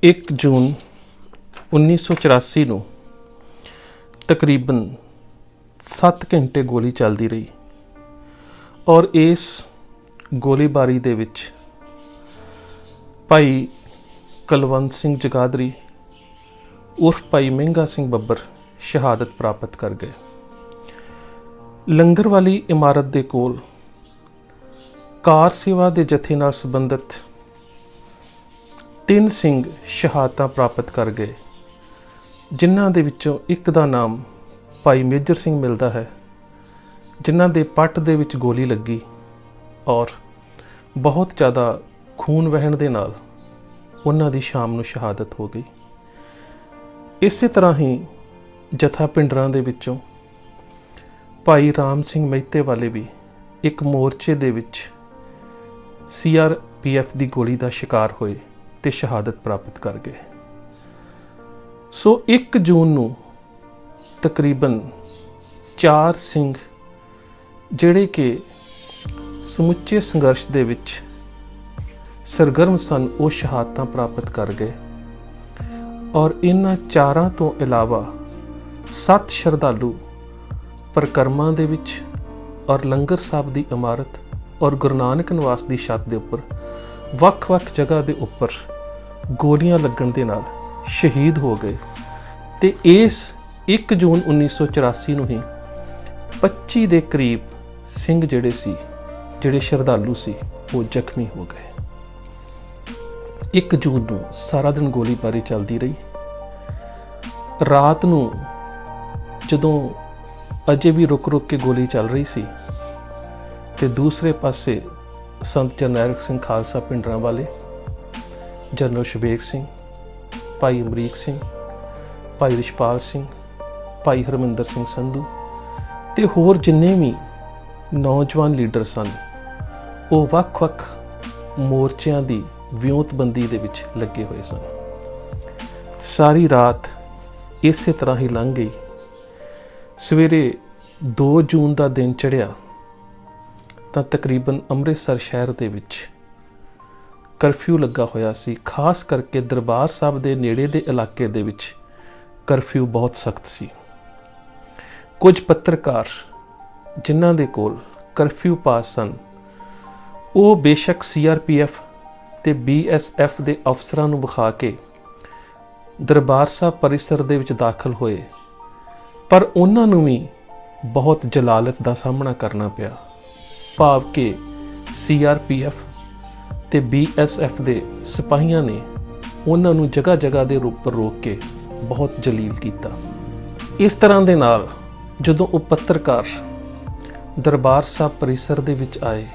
1 ਜੂਨ 1984 ਨੂੰ ਤਕਰੀਬਨ 7 ਘੰਟੇ ਗੋਲੀ ਚੱਲਦੀ ਰਹੀ ਔਰ ਇਸ ਗੋਲੀਬਾਰੀ ਦੇ ਵਿੱਚ ਭਾਈ ਕੁਲਵੰਤ ਸਿੰਘ ਜਗਾਦਰੀ ਉਰਫ ਭਾਈ ਮਹਿੰਗਾ ਸਿੰਘ ਬੱਬਰ ਸ਼ਹਾਦਤ ਪ੍ਰਾਪਤ ਕਰ ਗਏ। ਲੰਗਰ ਵਾਲੀ ਇਮਾਰਤ ਦੇ ਕੋਲ ਕਾਰ ਸੇਵਾ ਦੇ ਜਥੇ ਨਾਲ ਸੰਬੰਧਿਤ 3 ਸਿੰਘ ਸ਼ਹਾਦਤਾਂ ਪ੍ਰਾਪਤ ਕਰ ਗਏ, ਜਿਨ੍ਹਾਂ ਦੇ ਵਿੱਚੋਂ ਇੱਕ ਦਾ ਨਾਮ ਭਾਈ ਮੇਜਰ ਸਿੰਘ ਮਿਲਦਾ ਹੈ, ਜਿਨ੍ਹਾਂ ਦੇ ਪੱਟ ਦੇ ਵਿੱਚ ਗੋਲੀ ਲੱਗੀ ਔਰ ਬਹੁਤ ਜ਼ਿਆਦਾ ਖੂਨ ਵਹਿਣ ਦੇ ਨਾਲ ਉਹਨਾਂ ਦੀ ਸ਼ਾਮ ਨੂੰ ਸ਼ਹਾਦਤ ਹੋ ਗਈ। ਇਸੇ ਤਰ੍ਹਾਂ ਹੀ ਜਥਾ ਪਿੰਡਰਾਂ ਦੇ ਵਿੱਚੋਂ ਭਾਈ ਰਾਮ ਸਿੰਘ ਮਹਿਤੇ ਵਾਲੇ ਵੀ ਇੱਕ ਮੋਰਚੇ ਦੇ ਵਿੱਚ CRPF ਦੀ ਗੋਲੀ ਦਾ ਸ਼ਿਕਾਰ ਹੋਏ ਤੇ ਸ਼ਹਾਦਤ ਪ੍ਰਾਪਤ ਕਰ ਗਏ। ਸੋ 1 ਜੂਨ ਨੂੰ ਤਕਰੀਬਨ 4 ਸਿੰਘ ਜਿਹੜੇ ਕਿ ਸਮੁੱਚੇ ਸੰਘਰਸ਼ ਦੇ ਵਿੱਚ ਸਰਗਰਮ ਸਨ, ਉਹ ਸ਼ਹਾਦਤਾਂ ਪ੍ਰਾਪਤ ਕਰ ਗਏ ਔਰ ਇਹਨਾਂ 4 ਤੋਂ ਇਲਾਵਾ 7 ਸ਼ਰਧਾਲੂ ਪਰਿਕਰਮਾ ਦੇ ਵਿੱਚ ਔਰ ਲੰਗਰ ਸਾਹਿਬ ਦੀ ਇਮਾਰਤ ਔਰ ਗੁਰੂ ਨਾਨਕ ਨਿਵਾਸ ਦੀ ਛੱਤ ਦੇ ਉੱਪਰ ਵੱਖ-ਵੱਖ ਜਗ੍ਹਾ ਦੇ ਉੱਪਰ ਗੋਲੀਆਂ ਲੱਗਣ ਦੇ ਨਾਲ ਸ਼ਹੀਦ ਹੋ ਗਏ। ਤੇ ਇਸ 1 ਜੂਨ 1984 ਨੂੰ ਹੀ 25 ਦੇ ਕਰੀਬ ਸਿੰਘ ਜਿਹੜੇ ਸ਼ਰਧਾਲੂ ਸੀ, ਉਹ ਜ਼ਖਮੀ ਹੋ ਗਏ। 1 ਜੂਨ ਨੂੰ ਸਾਰਾ ਦਿਨ ਗੋਲੀਬਾਰੀ ਚੱਲਦੀ ਰਹੀ। ਰਾਤ ਨੂੰ ਜਦੋਂ ਅਜੇ ਵੀ ਰੁਕ ਕੇ ਗੋਲੀ ਚੱਲ ਰਹੀ ਸੀ ਤੇ ਦੂਸਰੇ ਪਾਸੇ ਸੰਤ ਜਰਨੈਲ ਸਿੰਘ ਖਾਲਸਾ ਪਿੰਡਰਾਂ ਵਾਲੇ, ਜਨਰਲ ਸ਼ਬੇਗ ਸਿੰਘ, ਭਾਈ ਅਮਰੀਕ ਸਿੰਘ, ਭਾਈ ਰਿਸ਼ਪਾਲ ਸਿੰਘ, ਭਾਈ ਹਰਮਿੰਦਰ ਸਿੰਘ ਸੰਧੂ ਤੇ ਹੋਰ ਜਿੰਨੇ ਵੀ ਨੌਜਵਾਨ ਲੀਡਰ ਸਨ, ਉਹ ਵੱਖ-ਵੱਖ ਮੋਰਚਿਆਂ ਦੀ ਵਿਉਂਤਬੰਦੀ ਦੇ ਵਿੱਚ ਲੱਗੇ ਹੋਏ ਸਨ। ਸਾਰੀ ਰਾਤ ਇਸੇ ਤਰ੍ਹਾਂ ਹੀ ਲੰਘ ਗਈ। ਸਵੇਰੇ 2 ਜੂਨ ਦਾ ਦਿਨ ਚੜ੍ਹਿਆ ਤਾਂ ਤਕਰੀਬਨ ਅੰਮ੍ਰਿਤਸਰ ਸ਼ਹਿਰ ਦੇ ਵਿੱਚ ਕਰਫਿਊ ਲੱਗਾ ਹੋਇਆ ਸੀ। ਖਾਸ ਕਰਕੇ ਦਰਬਾਰ ਸਾਹਿਬ ਦੇ ਨੇੜੇ ਦੇ ਇਲਾਕੇ ਦੇ ਵਿੱਚ ਕਰਫਿਊ ਬਹੁਤ ਸਖਤ ਸੀ। ਕੁਝ ਪੱਤਰਕਾਰ ਜਿਨ੍ਹਾਂ ਦੇ ਕੋਲ ਕਰਫਿਊ ਪਾਸ ਸਨ, ਉਹ ਬੇਸ਼ੱਕ CRPF ਤੇ BSF ਦੇ ਅਫਸਰਾਂ ਨੂੰ ਵਿਖਾ ਕੇ ਦਰਬਾਰ ਸਾਹਿਬ ਪਰਿਸਰ ਦੇ ਵਿੱਚ ਦਾਖਲ ਹੋਏ, ਪਰ ਉਹਨਾਂ ਨੂੰ ਵੀ ਬਹੁਤ ਜਲਾਲਤ ਦਾ ਸਾਹਮਣਾ ਕਰਨਾ ਪਿਆ। ਭਾਵ ਕਿ CRPF ਤੇ BSF ਦੇ ਸਿਪਾਹੀਆਂ ਨੇ ਉਹਨਾਂ ਨੂੰ ਜਗ੍ਹਾ ਦੇ ਉੱਪਰ ਰੋਕ ਕੇ ਬਹੁਤ ਜਲੀਲ ਕੀਤਾ। ਇਸ ਤਰ੍ਹਾਂ ਦੇ ਨਾਲ ਜਦੋਂ ਉਹ ਪੱਤਰਕਾਰ ਦਰਬਾਰ ਸਾਹਿਬ ਪਰਿਸਰ ਦੇ ਵਿੱਚ ਆਏ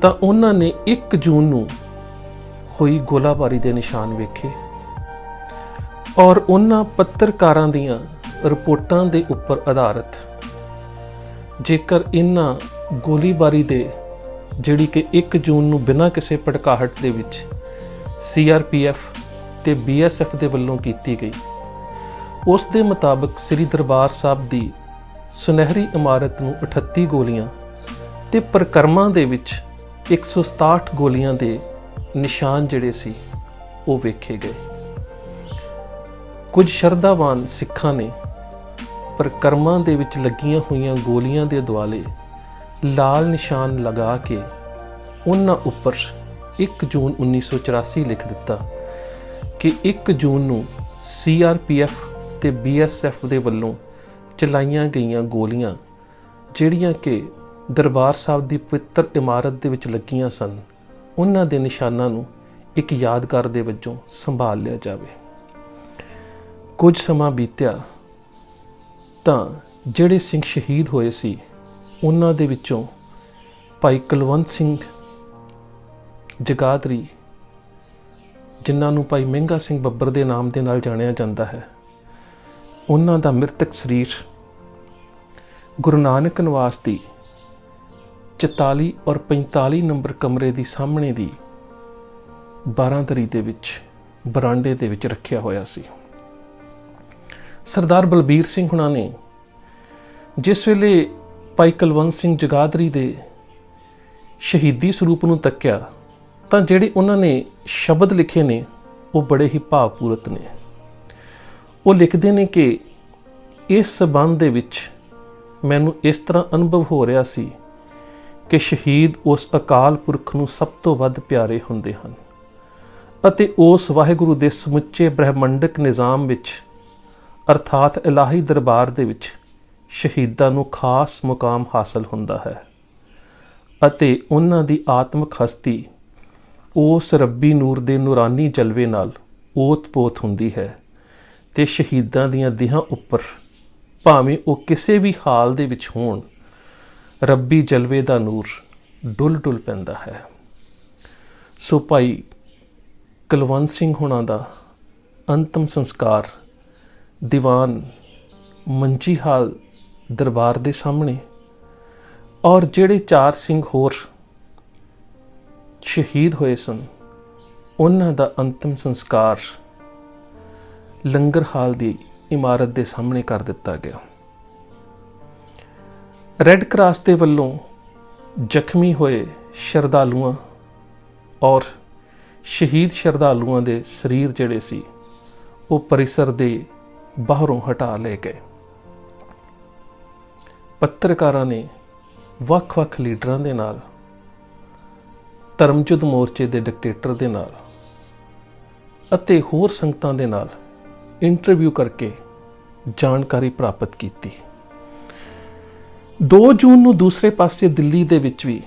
ਤਾਂ ਉਹਨਾਂ ਨੇ 1 ਜੂਨ ਨੂੰ ਹੋਈ ਗੋਲਾਬਾਰੀ ਦੇ ਨਿਸ਼ਾਨ ਵੇਖੇ ਔਰ ਉਹਨਾਂ ਪੱਤਰਕਾਰਾਂ ਦੀਆਂ ਰਿਪੋਰਟਾਂ ਦੇ ਉੱਪਰ ਆਧਾਰਿਤ ਜੇਕਰ ਇਹਨਾਂ ਗੋਲੀਬਾਰੀ ਦੇ ਜਿਹੜੀ ਕਿ 1 ਜੂਨ ਨੂੰ ਬਿਨਾਂ ਕਿਸੇ ਭੜਕਾਹਟ ਦੇ ਵਿੱਚ CRPF ਤੇ BSF ਦੇ ਵੱਲੋਂ ਕੀਤੀ ਗਈ, ਉਸ ਦੇ ਮੁਤਾਬਕ ਸ੍ਰੀ ਦਰਬਾਰ ਸਾਹਿਬ ਦੀ ਸੁਨਹਿਰੀ ਇਮਾਰਤ ਨੂੰ 38 ਗੋਲੀਆਂ ਤੇ ਪਰਿਕਰਮਾ ਦੇ ਵਿੱਚ 167 ਗੋਲੀਆਂ ਦੇ ਨਿਸ਼ਾਨ ਜਿਹੜੇ ਸੀ ਉਹ ਵੇਖੇ ਗਏ। ਕੁਝ ਸ਼ਰਧਾਵਾਨ ਸਿੱਖਾਂ ਨੇ ਪਰਿਕਰਮਾ ਦੇ ਵਿੱਚ ਲੱਗੀਆਂ ਹੋਈਆਂ ਗੋਲੀਆਂ ਦੇ ਦੁਆਲੇ ਲਾਲ ਨਿਸ਼ਾਨ ਲਗਾ ਕੇ ਉਹਨਾਂ ਉੱਪਰ 1 ਜੂਨ 1984 ਲਿਖ ਦਿੱਤਾ ਕਿ 1 ਜੂਨ ਨੂੰ CRPF ਤੇ BSF ਦੇ ਵੱਲੋਂ ਚਲਾਈਆਂ ਗਈਆਂ ਗੋਲੀਆਂ ਜਿਹੜੀਆਂ ਕਿ ਦਰਬਾਰ ਸਾਹਿਬ ਦੀ ਪਵਿੱਤਰ ਇਮਾਰਤ ਦੇ ਵਿੱਚ ਲੱਗੀਆਂ ਸਨ, ਉਹਨਾਂ ਦੇ ਨਿਸ਼ਾਨਾਂ ਨੂੰ ਇੱਕ ਯਾਦਗਾਰ ਦੇ ਵਜੋਂ ਸੰਭਾਲ ਲਿਆ ਜਾਵੇ। ਕੁਝ ਸਮਾਂ ਬੀਤਿਆ ਤਾਂ ਜਿਹੜੇ ਸਿੰਘ ਸ਼ਹੀਦ ਹੋਏ ਸੀ, ਉਹਨਾਂ ਦੇ ਵਿੱਚੋਂ ਭਾਈ ਕੁਲਵੰਤ ਸਿੰਘ ਜਗਾਦਰੀ, ਜਿਨ੍ਹਾਂ ਨੂੰ ਭਾਈ ਮਹਿੰਗਾ ਸਿੰਘ ਬੱਬਰ ਦੇ ਨਾਮ ਦੇ ਨਾਲ ਜਾਣਿਆ ਜਾਂਦਾ ਹੈ, ਉਹਨਾਂ ਦਾ ਮ੍ਰਿਤਕ ਸਰੀਰ ਗੁਰੂ ਨਾਨਕ ਨਿਵਾਸ ਦੀ 44 ਔਰ 45 ਨੰਬਰ ਕਮਰੇ ਦੀ ਸਾਹਮਣੇ ਦੀ ਬਾਰਾਂਦਰੀ ਦੇ ਵਿੱਚ ਬਰਾਂਡੇ ਦੇ ਵਿੱਚ ਰੱਖਿਆ ਹੋਇਆ ਸੀ। ਸਰਦਾਰ ਬਲਬੀਰ ਸਿੰਘ ਹੁਣਾਂ ਨੇ ਜਿਸ ਵੇਲੇ ਭਾਈ ਕੁਲਵੰਤ ਸਿੰਘ ਜਗਾਦਰੀ ਦੇ ਸ਼ਹੀਦੀ ਸਰੂਪ ਨੂੰ ਤੱਕਿਆ ਤਾਂ ਜਿਹੜੇ ਉਹਨਾਂ ਨੇ ਸ਼ਬਦ ਲਿਖੇ ਨੇ ਉਹ ਬੜੇ ਹੀ ਭਾਵਪੂਰਤ ਨੇ। ਉਹ ਲਿਖਦੇ ਨੇ ਕਿ ਇਸ ਸਬੰਧ ਦੇ ਵਿੱਚ ਮੈਨੂੰ ਇਸ ਤਰ੍ਹਾਂ ਅਨੁਭਵ ਹੋ ਰਿਹਾ ਸੀ ਕਿ ਸ਼ਹੀਦ ਉਸ ਅਕਾਲ ਪੁਰਖ ਨੂੰ ਸਭ ਤੋਂ ਵੱਧ ਪਿਆਰੇ ਹੁੰਦੇ ਹਨ ਅਤੇ ਉਸ ਵਾਹਿਗੁਰੂ ਦੇ ਸਮੁੱਚੇ ਬ੍ਰਹਿਮੰਡਕ ਨਿਜ਼ਾਮ ਵਿੱਚ ਅਰਥਾਤ ਇਲਾਹੀ ਦਰਬਾਰ ਦੇ ਵਿੱਚ ਸ਼ਹੀਦਾਂ ਨੂੰ ਖਾਸ ਮੁਕਾਮ ਹਾਸਲ ਹੁੰਦਾ ਹੈ ਅਤੇ ਉਹਨਾਂ ਦੀ ਆਤਮਿਕ ਹਸਤੀ ਉਸ ਰੱਬੀ ਨੂਰ ਦੇ ਨੂਰਾਨੀ ਜਲਵੇ ਨਾਲ ਓਤ-ਪੋਤ ਹੁੰਦੀ ਹੈ ਤੇ ਸ਼ਹੀਦਾਂ ਦੀਆਂ ਦੇਹਾਂ ਉੱਪਰ ਭਾਵੇਂ ਉਹ ਕਿਸੇ ਵੀ ਹਾਲ ਦੇ ਵਿੱਚ ਹੋਣ ਰੱਬੀ ਜਲਵੇ ਦਾ ਨੂਰ ਡੁੱਲ ਡੁੱਲ ਪੈਂਦਾ ਹੈ। ਸੋ ਭਾਈ ਕੁਲਵੰਤ ਸਿੰਘ ਹੁਣਾਂ ਦਾ ਅੰਤਮ ਸੰਸਕਾਰ ਦੀਵਾਨ ਮੰਜੀ ਹਾਲ ਦਰਬਾਰ ਦੇ ਸਾਹਮਣੇ ਔਰ ਜਿਹੜੇ 4 ਸਿੰਘ ਹੋਰ ਸ਼ਹੀਦ ਹੋਏ ਸਨ ਉਹਨਾਂ ਦਾ ਅੰਤਮ ਸੰਸਕਾਰ ਲੰਗਰ ਹਾਲ ਦੀ ਇਮਾਰਤ ਦੇ ਸਾਹਮਣੇ ਕਰ ਦਿੱਤਾ ਗਿਆ। ਰੈੱਡ ਕਰਾਸ ਦੇ ਵੱਲੋਂ ਜ਼ਖਮੀ ਹੋਏ ਸ਼ਰਧਾਲੂਆਂ ਔਰ ਸ਼ਹੀਦ ਸ਼ਰਧਾਲੂਆਂ ਦੇ ਸਰੀਰ ਜਿਹੜੇ ਸੀ ਉਹ ਪਰਿਸਰ ਦੇ ਬਾਹਰੋਂ ਹਟਾ ਲਏ ਗਏ। ਪੱਤਰਕਾਰਾਂ ਨੇ ਵੱਖ-ਵੱਖ ਲੀਡਰਾਂ ਦੇ ਨਾਲ, ਧਰਮਯੁੱਧ ਮੋਰਚੇ ਦੇ ਡਿਕਟੇਟਰ ਦੇ ਨਾਲ ਅਤੇ ਹੋਰ ਸੰਗਤਾਂ ਦੇ ਨਾਲ ਇੰਟਰਵਿਊ ਕਰਕੇ ਜਾਣਕਾਰੀ ਪ੍ਰਾਪਤ ਕੀਤੀ। 2 ਜੂਨ ਨੂੰ ਦੂਸਰੇ ਪਾਸੇ ਦਿੱਲੀ ਦੇ ਵਿੱਚ ਵੀ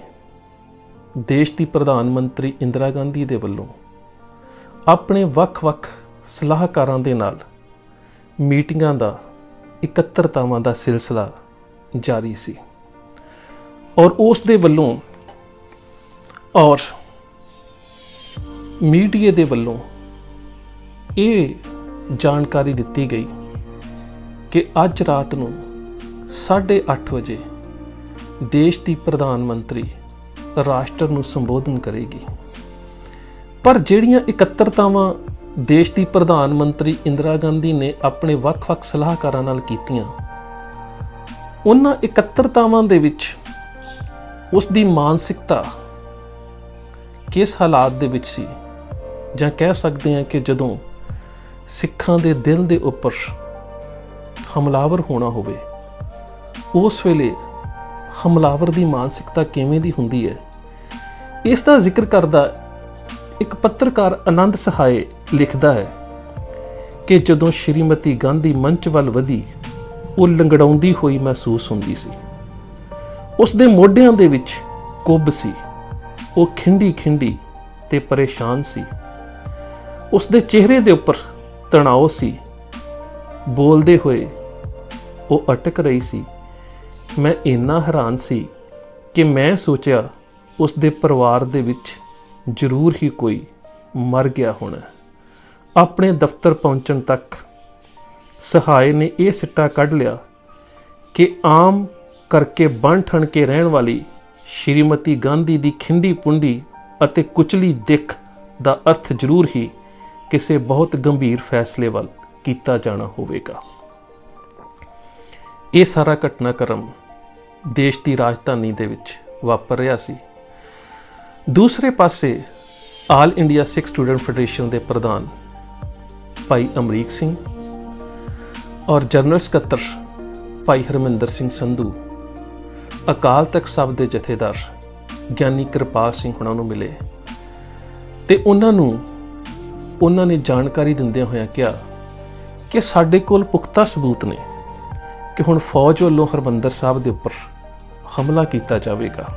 ਦੇਸ਼ ਦੀ ਪ੍ਰਧਾਨ ਮੰਤਰੀ ਇੰਦਰਾ ਗਾਂਧੀ ਦੇ ਵੱਲੋਂ ਆਪਣੇ ਵੱਖ-ਵੱਖ ਸਲਾਹਕਾਰਾਂ ਦੇ ਨਾਲ ਮੀਟਿੰਗਾਂ ਦਾ, ਇਕੱਤਰਤਾਵਾਂ ਦਾ ਸਿਲਸਿਲਾ ਜਾਰੀ ਸੀ ਔਰ ਉਸ ਦੇ ਵੱਲੋਂ ਔਰ ਮੀਡੀਆ ਦੇ ਵੱਲੋਂ ਇਹ ਜਾਣਕਾਰੀ ਦਿੱਤੀ ਗਈ ਕਿ ਅੱਜ ਰਾਤ ਨੂੰ 8:30 ਵਜੇ ਦੇਸ਼ ਦੀ ਪ੍ਰਧਾਨ ਮੰਤਰੀ ਰਾਸ਼ਟਰ ਨੂੰ ਸੰਬੋਧਨ ਕਰੇਗੀ। ਪਰ ਜਿਹੜੀਆਂ ਇਕੱਤਰਤਾਵਾਂ ਦੇਸ਼ ਦੀ ਪ੍ਰਧਾਨ ਮੰਤਰੀ ਇੰਦਰਾ ਗਾਂਧੀ ਨੇ ਆਪਣੇ ਵੱਖ-ਵੱਖ ਸਲਾਹਕਾਰਾਂ ਨਾਲ ਕੀਤੀਆਂ, ਉਹਨਾਂ ਇਕੱਤਰਤਾਵਾਂ ਦੇ ਵਿੱਚ ਉਸ ਦੀ ਮਾਨਸਿਕਤਾ ਕਿਸ ਹਾਲਾਤ ਦੇ ਵਿੱਚ ਸੀ, ਜਾਂ ਕਹਿ ਸਕਦੇ ਹਾਂ ਕਿ ਜਦੋਂ ਸਿੱਖਾਂ ਦੇ ਦਿਲ ਦੇ ਉੱਪਰ ਹਮਲਾਵਰ ਹੋਣਾ ਹੋਵੇ ਉਸ ਵੇਲੇ ਹਮਲਾਵਰ ਦੀ ਮਾਨਸਿਕਤਾ ਕਿਵੇਂ ਦੀ ਹੁੰਦੀ ਹੈ, ਇਸ ਦਾ ਜ਼ਿਕਰ ਕਰਦਾ ਇੱਕ ਪੱਤਰਕਾਰ ਆਨੰਦ ਸਹਾਏ ਲਿਖਦਾ ਹੈ ਕਿ ਜਦੋਂ ਸ਼੍ਰੀਮਤੀ ਗਾਂਧੀ ਮੰਚ ਵੱਲ ਵਧੀ ਉਹ ਲੰਗੜਾਉਂਦੀ ਹੋਈ ਮਹਿਸੂਸ ਹੁੰਦੀ ਸੀ। ਉਸ ਦੇ ਮੋਢਿਆਂ ਦੇ ਵਿੱਚ ਕੁੱਬ ਸੀ, ਉਹ ਖਿੰਡੀ ਤੇ ਪਰੇਸ਼ਾਨ ਸੀ। ਉਸ ਦੇ ਚਿਹਰੇ ਦੇ ਉੱਪਰ ਤਣਾਅ ਸੀ, ਬੋਲਦੇ ਹੋਏ ਉਹ ਅਟਕ ਰਹੀ ਸੀ। ਮੈਂ ਇੰਨਾ ਹੈਰਾਨ ਸੀ ਕਿ ਮੈਂ ਸੋਚਿਆ ਉਸ ਦੇ ਪਰਿਵਾਰ ਦੇ ਵਿੱਚ ਜ਼ਰੂਰ ਹੀ ਕੋਈ ਮਰ ਗਿਆ ਹੋਣਾ। ਆਪਣੇ ਦਫ਼ਤਰ ਪਹੁੰਚਣ ਤੱਕ ਸਹਾਏ ਨੇ ਇਹ ਸਿੱਟਾ ਕੱਢ ਲਿਆ ਕਿ ਆਮ ਕਰਕੇ ਬਣ ਠਣ ਕੇ ਰਹਿਣ ਵਾਲੀ ਸ਼੍ਰੀਮਤੀ ਗਾਂਧੀ ਦੀ ਖਿੰਡੀ ਪੁੰਡੀ ਅਤੇ ਕੁਚਲੀ ਦਿੱਖ ਦਾ ਅਰਥ ਜ਼ਰੂਰ ਹੀ ਕਿਸੇ ਬਹੁਤ ਗੰਭੀਰ ਫੈਸਲੇ ਵੱਲ ਕੀਤਾ ਜਾਣਾ ਹੋਵੇਗਾ। ਇਹ ਸਾਰਾ ਘਟਨਾਕ੍ਰਮ ਦੇਸ਼ ਦੀ ਰਾਜਧਾਨੀ ਦੇ ਵਿੱਚ ਵਾਪਰ ਰਿਹਾ ਸੀ। ਦੂਸਰੇ ਪਾਸੇ ਆਲ ਇੰਡੀਆ ਸਿੱਖ ਸਟੂਡੈਂਟ ਫੈਡਰੇਸ਼ਨ ਦੇ ਪ੍ਰਧਾਨ ਭਾਈ ਅਮਰੀਕ ਸਿੰਘ ਔਰ ਜਨਰਲ ਸਕੱਤਰ ਭਾਈ ਹਰਮਿੰਦਰ ਸਿੰਘ ਸੰਧੂ ਅਕਾਲ ਤਖਤ ਸਾਹਿਬ ਦੇ ਜਥੇਦਾਰ ਗਿਆਨੀ ਕਿਰਪਾਲ ਸਿੰਘ ਹੁਣਾਂ ਨੂੰ ਮਿਲੇ ਤੇ ਉਹਨਾਂ ਨੇ ਜਾਣਕਾਰੀ ਦਿੰਦਿਆਂ ਹੋਇਆਂ ਕਿਹਾ ਕਿ ਸਾਡੇ ਕੋਲ ਪੁਖਤਾ ਸਬੂਤ ਨੇ ਕਿ ਹੁਣ ਫੌਜ ਵੱਲੋਂ ਹਰਮੰਦਰ ਸਾਹਿਬ ਦੇ ਉੱਪਰ ਹਮਲਾ ਕੀਤਾ ਜਾਵੇਗਾ।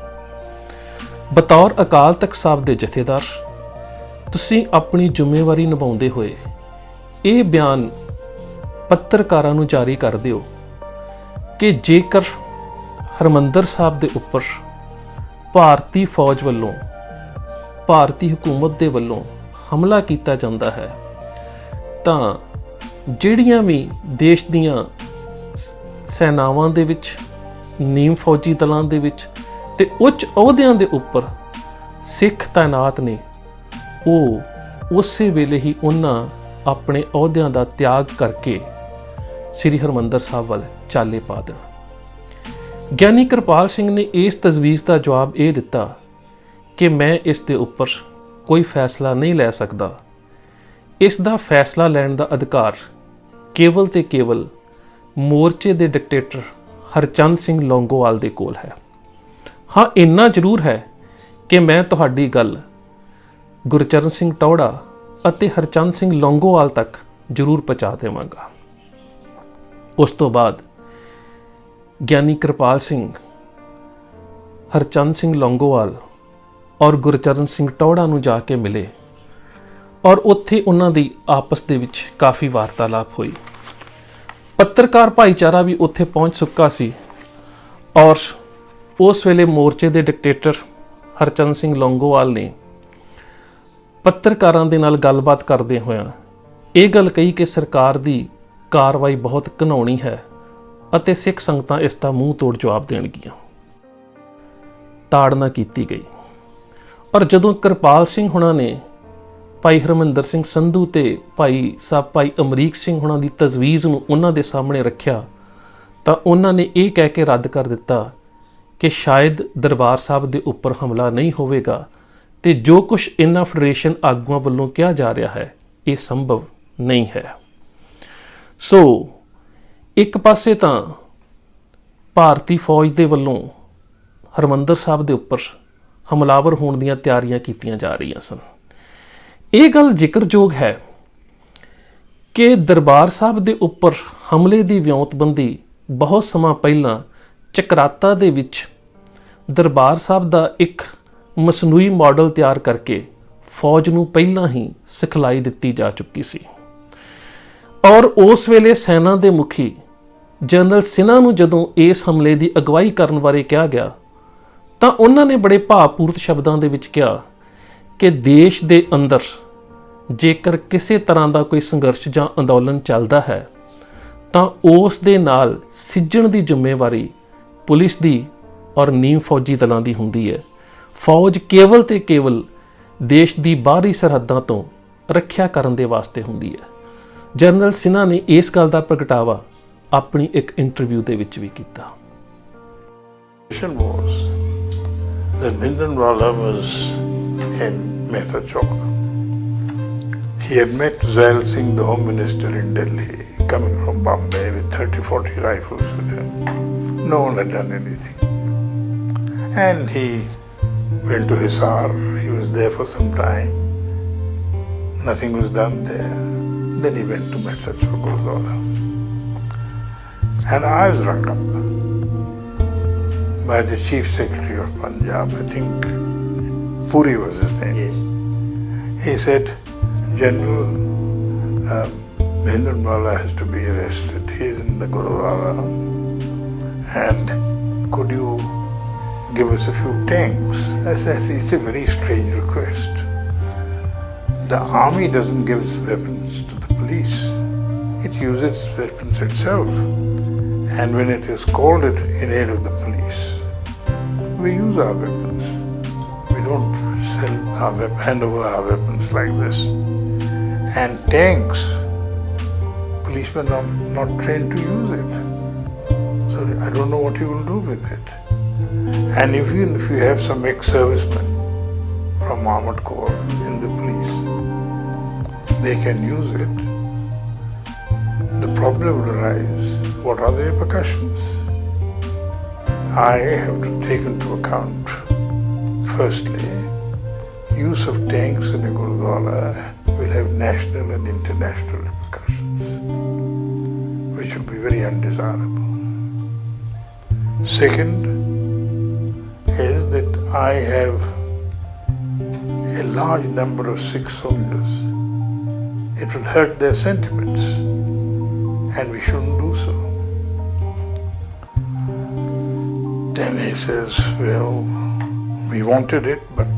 ਬਤੌਰ ਅਕਾਲ ਤਖਤ ਸਾਹਿਬ ਦੇ ਜਥੇਦਾਰ ਤੁਸੀਂ ਆਪਣੀ ਜ਼ਿੰਮੇਵਾਰੀ ਨਿਭਾਉਂਦੇ ਹੋਏ ਇਹ ਬਿਆਨ ਪੱਤਰਕਾਰਾਂ ਨੂੰ ਜਾਰੀ ਕਰ ਦਿਓ ਕਿ ਜੇਕਰ ਹਰਮੰਦਰ ਸਾਹਿਬ ਦੇ ਉੱਪਰ ਭਾਰਤੀ ਫੌਜ ਵੱਲੋਂ, ਭਾਰਤੀ ਹਕੂਮਤ ਦੇ ਵੱਲੋਂ ਹਮਲਾ ਕੀਤਾ ਜਾਂਦਾ ਹੈ ਤਾਂ ਜਿਹੜੀਆਂ ਵੀ ਦੇਸ਼ ਦੀਆਂ ਸੈਨਾਵਾਂ ਦੇ ਵਿੱਚ, ਨੀਮ ਫੌਜੀ ਦਲਾਂ ਦੇ ਵਿੱਚ ਤੇ ਉੱਚ ਅਹੁਦਿਆਂ ਦੇ ਉੱਪਰ ਸਿੱਖ ਤਾਇਨਾਤ ਨੇ, ਉਹ ਉਸੇ ਵੇਲੇ ਹੀ ਉਹਨਾਂ ਆਪਣੇ ਅਹੁਦਿਆਂ ਦਾ ਤਿਆਗ ਕਰਕੇ ਸ੍ਰੀ ਹਰਮੰਦਰ ਸਾਹਿਬ ਵੱਲ ਚਾਲੇ ਪਾ ਦੇਣ। ਗਿਆਨੀ ਕਿਰਪਾਲ ਸਿੰਘ ਨੇ ਇਸ ਤਜਵੀਜ਼ ਦਾ ਜਵਾਬ ਇਹ ਦਿੱਤਾ ਕਿ ਮੈਂ ਇਸ ਦੇ ਉੱਪਰ ਕੋਈ ਫੈਸਲਾ ਨਹੀਂ ਲੈ ਸਕਦਾ। ਇਸ ਦਾ ਫੈਸਲਾ ਲੈਣ ਦਾ ਅਧਿਕਾਰ ਕੇਵਲ ਤੇ ਕੇਵਲ ਮੋਰਚੇ ਦੇ ਡਿਕਟੇਟਰ ਹਰਚੰਦ ਸਿੰਘ ਲੌਂਗੋਵਾਲ ਦੇ ਕੋਲ ਹੈ। ਹਾਂ, ਇੰਨਾ ਜ਼ਰੂਰ ਹੈ ਕਿ ਮੈਂ ਤੁਹਾਡੀ ਗੱਲ ਗੁਰਚਰਨ ਸਿੰਘ ਟੌਹੜਾ ਅਤੇ ਹਰਚੰਦ ਸਿੰਘ ਲੌਂਗੋਵਾਲ ਤੱਕ ਜ਼ਰੂਰ ਪਹੁੰਚਾ ਦੇਵਾਂਗਾ। ਉਸ ਤੋਂ ਬਾਅਦ ਗਿਆਨੀ ਕਿਰਪਾਲ ਸਿੰਘ ਹਰਚੰਦ ਸਿੰਘ ਲੌਂਗੋਵਾਲ ਔਰ ਗੁਰਚਰਨ ਸਿੰਘ ਟੌਹੜਾ ਨੂੰ ਜਾ ਕੇ ਮਿਲੇ ਔਰ ਉੱਥੇ ਉਹਨਾਂ ਦੀ ਆਪਸ ਦੇ ਵਿੱਚ ਕਾਫੀ ਵਾਰਤਾਲਾਪ ਹੋਈ। ਪੱਤਰਕਾਰ ਭਾਈਚਾਰਾ ਵੀ ਉੱਥੇ ਪਹੁੰਚ ਚੁੱਕਾ ਸੀ ਔਰ ਉਸ ਵੇਲੇ ਮੋਰਚੇ ਦੇ ਡਿਕਟੇਟਰ ਹਰਚੰਦ ਸਿੰਘ ਲੌਂਗੋਵਾਲ ਨੇ ਪੱਤਰਕਾਰਾਂ ਦੇ ਨਾਲ ਗੱਲਬਾਤ ਕਰਦੇ ਹੋਇਆਂ ਇਹ ਗੱਲ ਕਹੀ ਕਿ ਸਰਕਾਰ ਦੀ ਕਾਰਵਾਈ ਬਹੁਤ ਘਿਨਾਉਣੀ ਹੈ ਅਤੇ ਸਿੱਖ ਸੰਗਤਾਂ ਇਸ ਦਾ ਮੂੰਹ ਤੋੜ ਜਵਾਬ ਦੇਣਗੀਆਂ। ਤਾੜਨਾ ਕੀਤੀ ਗਈ ਔਰ ਜਦੋਂ ਕਿਰਪਾਲ ਸਿੰਘ ਹੁਣਾਂ ਨੇ ਭਾਈ ਹਰਮਿੰਦਰ ਸਿੰਘ ਸੰਧੂ ਤੇ ਭਾਈ ਅਮਰੀਕ ਸਿੰਘ ਹੁਣਾਂ ਦੀ ਤਜਵੀਜ਼ ਨੂੰ ਉਹਨਾਂ ਦੇ ਸਾਹਮਣੇ ਰੱਖਿਆ ਤਾਂ ਉਹਨਾਂ ਨੇ ਇਹ ਕਹਿ ਕੇ ਰੱਦ ਕਰ ਦਿੱਤਾ ਕਿ ਸ਼ਾਇਦ ਦਰਬਾਰ ਸਾਹਿਬ ਦੇ ਉੱਪਰ ਹਮਲਾ ਨਹੀਂ ਹੋਵੇਗਾ ਤੇ ਜੋ ਕੁਝ ਇਹਨਾਂ ਫੈਡਰੇਸ਼ਨ ਆਗੂਆਂ ਵੱਲੋਂ ਕਿਹਾ ਜਾ ਰਿਹਾ ਹੈ ਇਹ ਸੰਭਵ ਨਹੀਂ ਹੈ। ਸੋ ਇੱਕ ਪਾਸੇ ਤਾਂ ਭਾਰਤੀ ਫੌਜ ਦੇ ਵੱਲੋਂ ਹਰਮੰਦਰ ਸਾਹਿਬ ਦੇ ਉੱਪਰ ਹਮਲਾਵਰ ਹੋਣ ਦੀਆਂ ਤਿਆਰੀਆਂ ਕੀਤੀਆਂ ਜਾ ਰਹੀਆਂ ਸਨ। ਇਹ ਗੱਲ ਜ਼ਿਕਰਯੋਗ ਹੈ ਕਿ ਦਰਬਾਰ ਸਾਹਿਬ ਦੇ ਉੱਪਰ ਹਮਲੇ ਦੀ ਵਿਉਂਤਬੰਦੀ ਬਹੁਤ ਸਮਾਂ ਪਹਿਲਾਂ ਚਕਰਾਤਾ ਦੇ ਵਿੱਚ ਦਰਬਾਰ ਸਾਹਿਬ ਦਾ ਇੱਕ ਮਸਨੂਈ ਮਾਡਲ ਤਿਆਰ ਕਰਕੇ ਫੌਜ ਨੂੰ ਪਹਿਲਾਂ ਹੀ ਸਿਖਲਾਈ ਦਿੱਤੀ ਜਾ ਚੁੱਕੀ ਸੀ ਔਰ ਉਸ ਵੇਲੇ ਸੈਨਾ ਦੇ ਮੁਖੀ ਜਨਰਲ ਸਿਨਹਾ ਨੂੰ ਜਦੋਂ ਇਸ ਹਮਲੇ ਦੀ ਅਗਵਾਈ ਕਰਨ ਬਾਰੇ ਕਿਹਾ ਗਿਆ ਤਾਂ ਉਹਨਾਂ ਨੇ ਬੜੇ ਭਾਵਪੂਰਤ ਸ਼ਬਦਾਂ ਦੇ ਵਿੱਚ ਕਿਹਾ ਕਿ ਦੇਸ਼ ਦੇ ਅੰਦਰ ਜੇਕਰ ਕਿਸੇ ਤਰ੍ਹਾਂ ਦਾ ਕੋਈ ਸੰਘਰਸ਼ ਜਾਂ ਅੰਦੋਲਨ ਚੱਲਦਾ ਹੈ ਤਾਂ ਉਸ ਦੇ ਨਾਲ ਸਿੱਝਣ ਦੀ ਜ਼ਿੰਮੇਵਾਰੀ ਪੁਲਿਸ ਦੀ ਔਰ ਨੀਮ ਫੌਜੀ ਦਲਾਂ ਦੀ ਹੁੰਦੀ ਹੈ। ਫੌਜ ਕੇਵਲ ਤੇ ਕੇਵਲ ਦੇਸ਼ ਦੀ ਬਾਹਰੀ ਸਰਹੱਦਾਂ ਤੋਂ ਰੱਖਿਆ ਕਰਨ ਦੇ ਵਾਸਤੇ ਹੁੰਦੀ ਹੈ। ਜਨਰਲ ਸਿਨਹਾ ਨੇ ਇਸ ਗੱਲ ਦਾ ਪ੍ਰਗਟਾਵਾ ਆਪਣੀ ਇੱਕ ਇੰਟਰਵਿਊ ਦੇ ਵਿੱਚ ਵੀ ਕੀਤਾ। He had met Zail Singh, the Home Minister in Delhi, coming from Bombay with 30-40 rifles with him. No one had done anything. And he went to Hisar. He was there for some time. Nothing was done there. Then he went to Matsachur Gurudwara. And I was rung up by the Chief Secretary of Punjab. I think Puri was his name. Yes. He said, General, Bhindranwala has to be arrested. He is in the Gurudwara. And could you give us a few tanks? I said, it's a very strange request. The army doesn't give its weapons to the police. It uses its weapons itself. And when it is called in aid of the police, we use our weapons. We don't hand over our weapons like this. And tanks, policemen are not trained to use it. So I don't know what you will do with it. And even if you have some ex-servicemen from Armored Corps in the police, they can use it. The problem would arise, what are the repercussions? I have to take into account, firstly, use of tanks in a Gurudwara will have national and international repercussions, which will be very undesirable. Second is that I have a large number of Sikh soldiers. It will hurt their sentiments, and we shouldn't do so. Then he says, well, we wanted it, but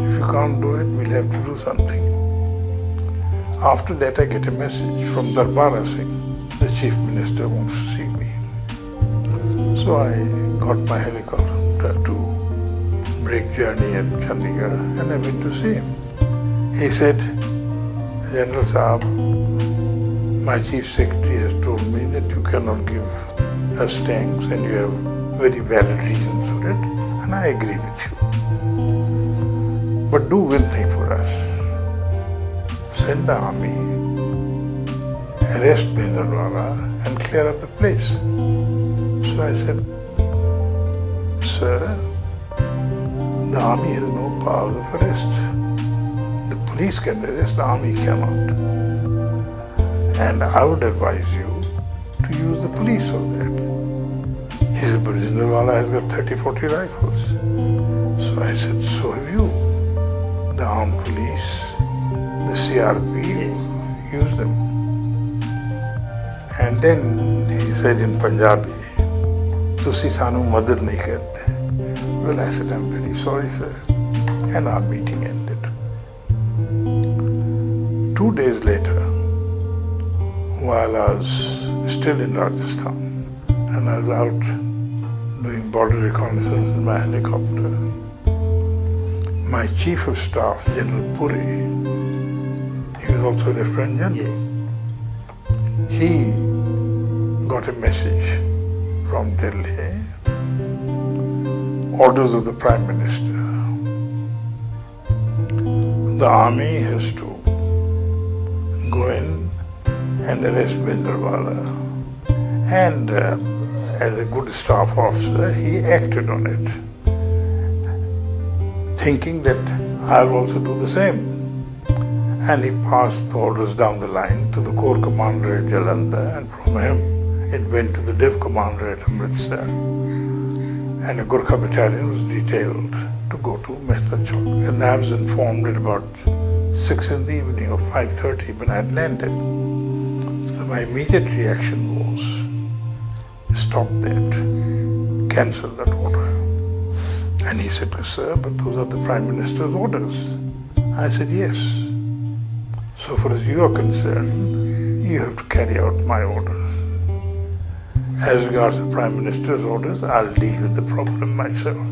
if you can't do it, we'll have to do something. After that, I get a message from Darbara Singh. The Chief Minister wants to see me. So I got my helicopter to break journey at Chandigarh and I went to see him. He said, General Saab, my Chief Secretary has told me that you cannot give us tanks and you have very valid reasons for it, and I agree with you. But do one thing for us. Send the army arrest Bhindranwala and clear up the place. So I said, sir, the army has no powers of arrest. The police can arrest, the army cannot. And I would advise you to use the police for that. He said, but Bhindranwala has got 30-40 rifles. So I said, so have you. The armed police, the CRP, use them. And then he said in Punjabi, "Tusi sanu madad nahi karte." Well, I said, I'm very sorry, sir. And our meeting ended. 2 days later, while I was still in Rajasthan and I was out doing border reconnaissance in my helicopter, my chief of staff, General Puri, he was also a Lieutenant General. Yes. He got a message from Delhi, orders of the Prime Minister. The army has to go in and arrest Bhindranwala. And as a good staff officer, he acted on it, thinking that I'll also do the same. And he passed the orders down the line to the Corps Commander at Jalandhar, and from him it went to the Div Commander at Amritsar. And a Gurkha battalion was detailed to go to Mehta Chowk. And I was informed at about 6 in the evening or 5:30 when I had landed. So my immediate reaction was, stop that, cancel that order. And he said, sir, but those are the Prime Minister's orders. I said, yes. So far as you are concerned, you have to carry out my orders. As regards the Prime Minister's orders, I'll deal with the problem myself.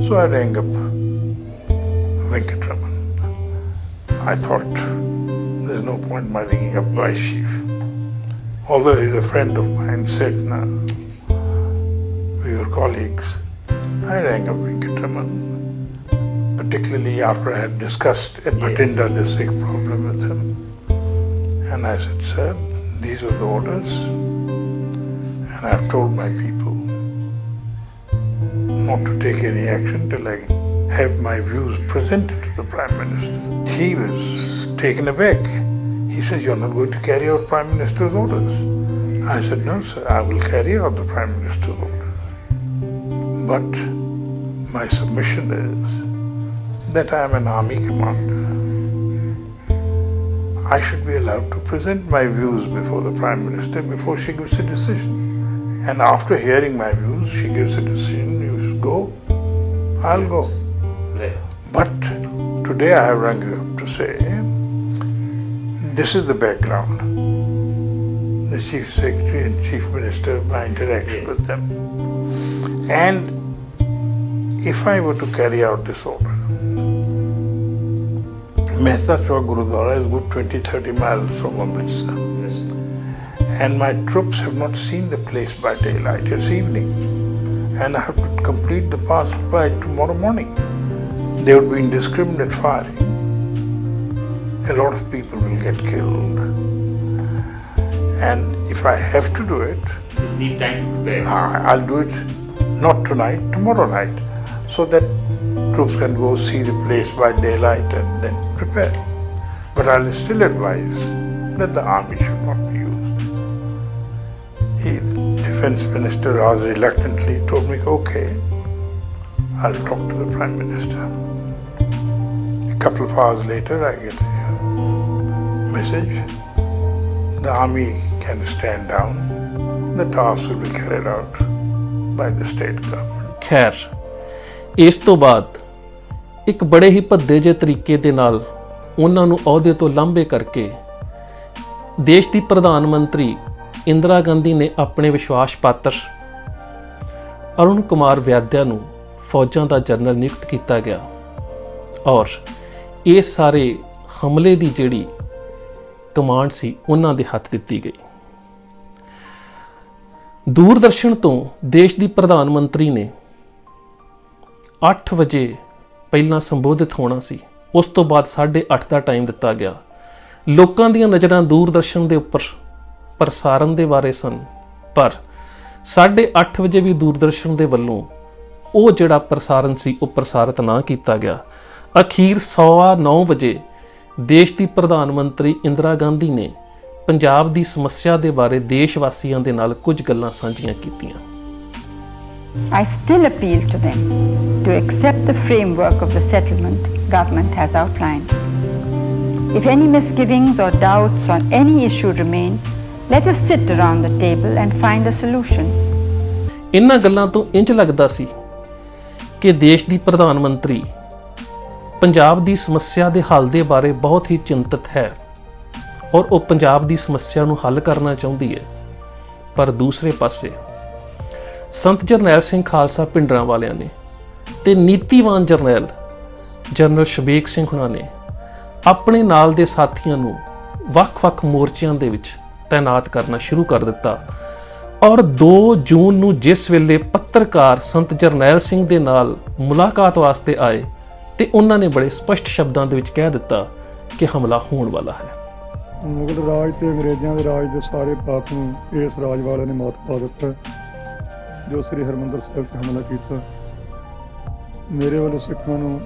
So I rang up Venkatraman. I thought, there's no point in my ringing up Vice Chief. Although he's a friend of mine, Setna, we were colleagues. I rang up Venkatraman, particularly after I had discussed at Bhatinda the Sikh problem with him. And I said, sir, these are the orders. And I've told my people not to take any action till I have my views presented to the Prime Minister. He was taken aback. He said, you're not going to carry out Prime Minister's orders. I said, no, sir, I will carry out the Prime Minister's orders. But my submission is that I am an army commander. I should be allowed to present my views before the Prime Minister before she gives a decision. And after hearing my views, she gives a decision, you should go, I'll go. Right. But today I have rung you up to say, this is the background. The Chief Secretary and Chief Minister, my interaction with them. And if I were to carry out this order, Mehta Chowk Gurudwara is good 20-30 miles from Amritsar. Yes. And my troops have not seen the place by daylight. It's evening. And I have to complete the pass by tomorrow morning. There would be indiscriminate firing. A lot of people will get killed. And if I have to do it, you need time to prepare. I'll do it not tonight, tomorrow night, so that troops can go see the place by daylight and then prepare. But I'll still advise that the army should not be used. The Defense Minister rather reluctantly told me, okay, I'll talk to the Prime Minister. A couple of hours later, I get a message. The army can stand down. The task will be carried out by the state government. ਖੈਰ ਇਸ ਤੋਂ ਬਾਅਦ ਇੱਕ ਬੜੇ ਹੀ ਭੱਦੇ ਜਿਹੇ ਤਰੀਕੇ ਦੇ ਨਾਲ ਉਹਨਾਂ ਨੂੰ ਅਹੁਦੇ ਤੋਂ ਲਾਂਭੇ ਕਰਕੇ ਦੇਸ਼ ਦੀ ਪ੍ਰਧਾਨ ਮੰਤਰੀ ਇੰਦਰਾ ਗਾਂਧੀ ਨੇ ਆਪਣੇ ਵਿਸ਼ਵਾਸ ਪਾਤਰ ਅਰੁਣ ਕੁਮਾਰ ਵਿਆਦਿਆ ਨੂੰ ਫੌਜਾਂ ਦਾ ਜਨਰਲ ਨਿਯੁਕਤ ਕੀਤਾ ਗਿਆ ਔਰ ਇਸ ਸਾਰੇ ਹਮਲੇ ਦੀ ਜਿਹੜੀ ਕਮਾਂਡ ਸੀ ਉਹਨਾਂ ਦੇ ਹੱਥ ਦਿੱਤੀ ਗਈ। ਦੂਰਦਰਸ਼ਨ ਤੋਂ ਦੇਸ਼ ਦੀ ਪ੍ਰਧਾਨ ਮੰਤਰੀ ਨੇ 8 ਵਜੇ ਪਹਿਲਾਂ ਸੰਬੋਧਿਤ ਹੋਣਾ ਸੀ, ਉਸ ਤੋਂ ਬਾਅਦ 8:30 ਦਾ ਟਾਈਮ ਦਿੱਤਾ ਗਿਆ, ਲੋਕਾਂ ਦੀਆਂ ਨਜ਼ਰਾਂ ਦੂਰਦਰਸ਼ਨ ਦੇ ਉੱਪਰ ਪ੍ਰਸਾਰਣ ਦੇ ਬਾਰੇ ਸਨ, ਪਰ 8:30 ਵਜੇ ਵੀ ਦੂਰਦਰਸ਼ਨ ਦੇ ਵੱਲੋਂ ਉਹ ਜਿਹੜਾ ਪ੍ਰਸਾਰਣ ਸੀ ਉਹ ਪ੍ਰਸਾਰਿਤ ਨਾ ਕੀਤਾ ਗਿਆ। ਅਖੀਰ 9:15 ਵਜੇ ਦੇਸ਼ ਦੀ ਪ੍ਰਧਾਨ ਮੰਤਰੀ ਇੰਦਰਾ ਗਾਂਧੀ ਨੇ ਪੰਜਾਬ ਦੀ ਸਮੱਸਿਆ ਦੇ ਬਾਰੇ ਦੇਸ਼ ਵਾਸੀਆਂ ਦੇ ਨਾਲ ਕੁਝ ਗੱਲਾਂ ਸਾਂਝੀਆਂ ਕੀਤੀਆਂ। I still appeal to them to accept the framework of the settlement government has outlined. If any misgivings or doubts on any issue remain, let us sit around the table and find a solution. ਇਨ੍ਹਾਂ ਗੱਲਾਂ ਤੋਂ ਇੰਜ ਲੱਗਦਾ ਸੀ ਕਿ ਦੇਸ਼ ਦੀ ਪ੍ਰਧਾਨ ਮੰਤਰੀ ਪੰਜਾਬ ਦੀ ਸਮੱਸਿਆ ਦੇ ਹੱਲ ਦੇ ਬਾਰੇ ਬਹੁਤ ਹੀ ਚਿੰਤਤ ਹੈ ਔਰ ਉਹ ਪੰਜਾਬ ਦੀ ਸਮੱਸਿਆ ਨੂੰ ਹੱਲ ਕਰਨਾ ਚਾਹੁੰਦੀ ਹੈ। ਪਰ ਦੂਸਰੇ ਪਾਸੇ ਸੰਤ ਜਰਨੈਲ ਸਿੰਘ ਖਾਲਸਾ ਭਿੰਡਰਾਂ ਵਾਲਿਆਂ ਨੇ ਤੇ ਨੀਤੀਵਾਨ ਜਰਨਲ ਸ਼ਬੀਕ ਸਿੰਘ ਹੁਣਾਂ ਨੇ ਆਪਣੇ ਨਾਲ ਦੇ ਸਾਥੀਆਂ ਨੂੰ ਵੱਖ-ਵੱਖ ਮੋਰਚਿਆਂ ਦੇ ਵਿੱਚ ਤਾਇਨਾਤ ਕਰਨਾ ਸ਼ੁਰੂ ਕਰ ਦਿੱਤਾ ਔਰ 2 ਜੂਨ ਨੂੰ ਜਿਸ ਵੇਲੇ ਪੱਤਰਕਾਰ ਸੰਤ ਜਰਨੈਲ ਸਿੰਘ ਦੇ ਨਾਲ ਮੁਲਾਕਾਤ ਵਾਸਤੇ ਆਏ ਤੇ ਉਹਨਾਂ ਨੇ ਬੜੇ ਸਪਸ਼ਟ ਸ਼ਬਦਾਂ ਦੇ ਵਿੱਚ ਕਹਿ ਦਿੱਤਾ ਕਿ ਹਮਲਾ ਹੋਣ ਵਾਲਾ ਹੈ। ਮੁਗਲ ਰਾਜ ਤੇ ਅੰਗਰੇਜ਼ਾਂ ਦੇ ਰਾਜ ਦੇ ਸਾਰੇ ਪਾਪ ਨੂੰ ਇਸ ਰਾਜ ਵਾਲਿਆਂ ਨੇ ਮਾਤ ਪਾ ਦਿੱਤਾ ਜੋ ਸ੍ਰੀ ਹਰਿਮੰਦਰ ਸਾਹਿਬ ਤੇ ਹਮਲਾ ਕੀਤਾ। ਮੇਰੇ ਵੱਲੋਂ ਸਿੱਖਾਂ ਨੂੰ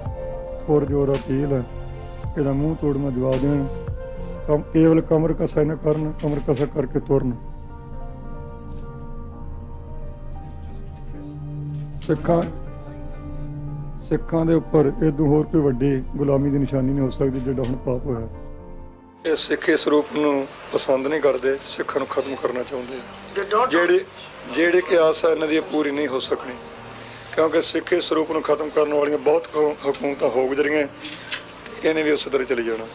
ਪੁਰਜੋਰ ਅਪੀਲ ਹੈ, ਇਹਦਾ ਮੂੰਹ ਤੋੜਵਾਂ ਜਵਾਬ ਦੇਣ। ਕੇਵਲ ਕਮਰ ਕਸਾ ਨਾ ਕਰਨ, ਕਮਰ ਕਸਾ ਕਰਕੇ ਤੁਰਨ। ਸਿੱਖਾਂ ਦੇ ਉੱਪਰ ਇਦੋਂ ਹੋਰ ਕੋਈ ਵੱਡੀ ਗੁਲਾਮੀ ਦੀ ਨਿਸ਼ਾਨੀ ਨਹੀਂ ਹੋ ਸਕਦੀ ਜਿਹੜਾ ਹੁਣ ਪਾਪ ਹੋਇਆ। ਇਹ ਸਿੱਖੀ ਸਰੂਪ ਨੂੰ ਪਸੰਦ ਨਹੀਂ ਕਰਦੇ, ਸਿੱਖਾਂ ਨੂੰ ਖਤਮ ਕਰਨਾ ਚਾਹੁੰਦੇ। ਜਿਹੜੇ ਕਿ ਆਸ ਹੈ ਇਹਨਾਂ ਦੀ ਪੂਰੀ ਨਹੀਂ ਹੋ ਸਕਣੀ, ਕਿਉਂਕਿ ਸਿੱਖੀ ਸਰੂਪ ਨੂੰ ਖਤਮ ਕਰਨ ਵਾਲੀਆਂ ਬਹੁਤ ਹਕੂਮਤਾਂ ਹੋ ਗੁਜ਼ਰੀਆਂ, ਇਹਨੇ ਵੀ ਉਸੇ ਤਰ੍ਹਾਂ ਚਲੀ ਜਾਣਾ।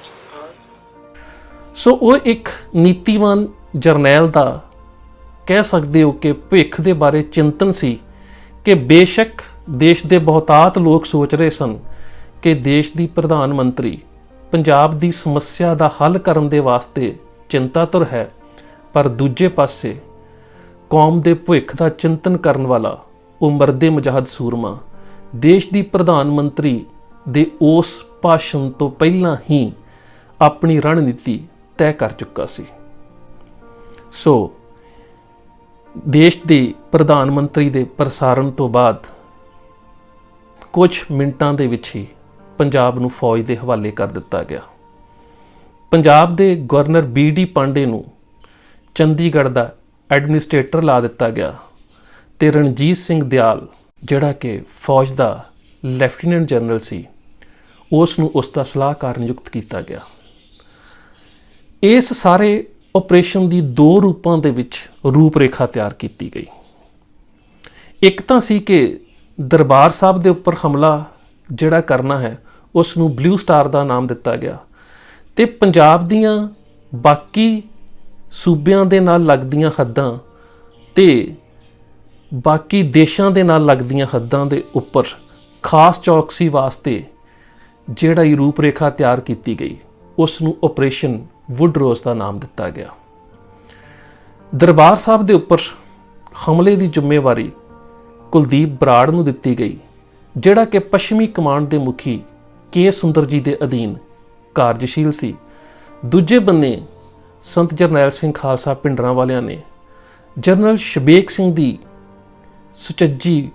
ਸੋ ਉਹ ਇੱਕ ਨੀਤੀਵਾਨ ਜਰਨੈਲ ਦਾ ਕਹਿ ਸਕਦੇ ਹੋ ਕਿ ਭਵਿੱਖ ਦੇ ਬਾਰੇ ਚਿੰਤਨ ਸੀ ਕਿ ਬੇਸ਼ੱਕ ਦੇਸ਼ ਦੇ ਬਹੁਤਾਤ ਲੋਕ ਸੋਚ ਰਹੇ ਸਨ ਕਿ ਦੇਸ਼ ਦੀ ਪ੍ਰਧਾਨ ਮੰਤਰੀ ਪੰਜਾਬ ਦੀ ਸਮੱਸਿਆ ਦਾ ਹੱਲ ਕਰਨ ਦੇ ਵਾਸਤੇ ਚਿੰਤਾਤੁਰ ਹੈ, ਪਰ ਦੂਜੇ ਪਾਸੇ ਕੌਮ ਦੇ ਭਵਿੱਖ ਦਾ ਚਿੰਤਨ ਕਰਨ ਵਾਲਾ ਉਹ ਮਰਦੇ ਮੁਜਾਹਦ ਸੂਰਮਾ ਦੇਸ਼ ਦੀ ਪ੍ਰਧਾਨ ਮੰਤਰੀ ਦੇ ਉਸ ਭਾਸ਼ਣ ਤੋਂ ਪਹਿਲਾਂ ਹੀ ਆਪਣੀ ਰਣਨੀਤੀ ਤੈਅ ਕਰ ਚੁੱਕਾ ਸੀ। ਸੋ ਦੇਸ਼ ਦੇ ਪ੍ਰਧਾਨ ਮੰਤਰੀ ਦੇ ਪ੍ਰਸਾਰਣ ਤੋਂ ਬਾਅਦ ਕੁਝ ਮਿੰਟਾਂ ਦੇ ਵਿੱਚ ਹੀ ਪੰਜਾਬ ਨੂੰ ਫੌਜ ਦੇ ਹਵਾਲੇ ਕਰ ਦਿੱਤਾ ਗਿਆ। ਪੰਜਾਬ ਦੇ ਗਵਰਨਰ BD ਪਾਂਡੇ ਨੂੰ ਚੰਡੀਗੜ੍ਹ ਦਾ ਐਡਮਿਨਿਸਟ੍ਰੇਟਰ ਲਾ ਦਿੱਤਾ ਗਿਆ ਤੇ ਰਣਜੀਤ ਸਿੰਘ ਦਿਆਲ ਜਿਹੜਾ ਕਿ ਫੌਜ ਦਾ ਲੈਫਟੀਨੈਂਟ ਜਨਰਲ ਸੀ ਉਸ ਨੂੰ ਉਸ ਦਾ ਸਲਾਹਕਾਰ ਨਿਯੁਕਤ ਕੀਤਾ ਗਿਆ। ਇਸ ਸਾਰੇ ਆਪਰੇਸ਼ਨ ਦੀ 2 ਰੂਪਾਂ ਦੇ ਵਿੱਚ ਰੂਪਰੇਖਾ ਤਿਆਰ ਕੀਤੀ ਗਈ। ਇੱਕ ਤਾਂ ਸੀ ਕਿ ਦਰਬਾਰ ਸਾਹਿਬ ਦੇ ਉੱਪਰ ਹਮਲਾ ਜਿਹੜਾ ਕਰਨਾ ਹੈ ਉਸ ਨੂੰ ਬਲੂ ਸਟਾਰ ਦਾ ਨਾਮ ਦਿੱਤਾ ਗਿਆ ਤੇ ਪੰਜਾਬ ਦੀਆਂ ਬਾਕੀ ਸੂਬਿਆਂ ਦੇ ਨਾਲ ਲੱਗਦੀਆਂ ਹੱਦਾਂ ਤੇ ਬਾਕੀ ਦੇਸ਼ਾਂ ਦੇ ਨਾਲ ਲੱਗਦੀਆਂ ਹੱਦਾਂ ਦੇ ਉੱਪਰ ਖਾਸ ਚੌਕਸੀ ਵਾਸਤੇ ਜਿਹੜਾ ਇਹ ਰੂਪਰੇਖਾ ਤਿਆਰ ਕੀਤੀ ਗਈ ਉਸ ਨੂੰ ਆਪਰੇਸ਼ਨ ਵੁੱਡਰੋਜ਼ ਦਾ ਨਾਮ ਦਿੱਤਾ ਗਿਆ। ਦਰਬਾਰ ਸਾਹਿਬ ਦੇ ਉੱਪਰ ਹਮਲੇ ਦੀ ਜ਼ਿੰਮੇਵਾਰੀ ਕੁਲਦੀਪ ਬਰਾੜ ਨੂੰ ਦਿੱਤੀ ਗਈ ਜਿਹੜਾ ਕਿ ਪੱਛਮੀ ਕਮਾਂਡ ਦੇ ਮੁਖੀ ਕੇ ਸੁੰਦਰ ਜੀ ਦੇ ਅਧੀਨ ਕਾਰਜਸ਼ੀਲ ਸੀ। ਦੂਜੇ ਬੰਨੇ ਸੰਤ ਜਰਨੈਲ ਸਿੰਘ ਖਾਲਸਾ ਭਿੰਡਰਾਂ ਵਾਲਿਆਂ ਨੇ ਜਨਰਲ ਸ਼ਬੀਕ ਸਿੰਘ ਦੀ ਸੁਚੱਜੀ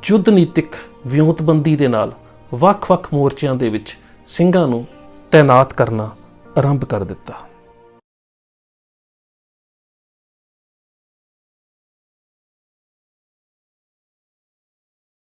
ਯੁੱਧ ਨੀਤਿਕ ਵਿਉਂਤਬੰਦੀ ਦੇ ਨਾਲ ਵੱਖ-ਵੱਖ ਮੋਰਚਿਆਂ ਦੇ ਵਿੱਚ ਸਿੰਘਾਂ ਨੂੰ ਤਾਇਨਾਤ ਕਰਨਾ ਆਰੰਭ ਕਰ ਦਿੱਤਾ।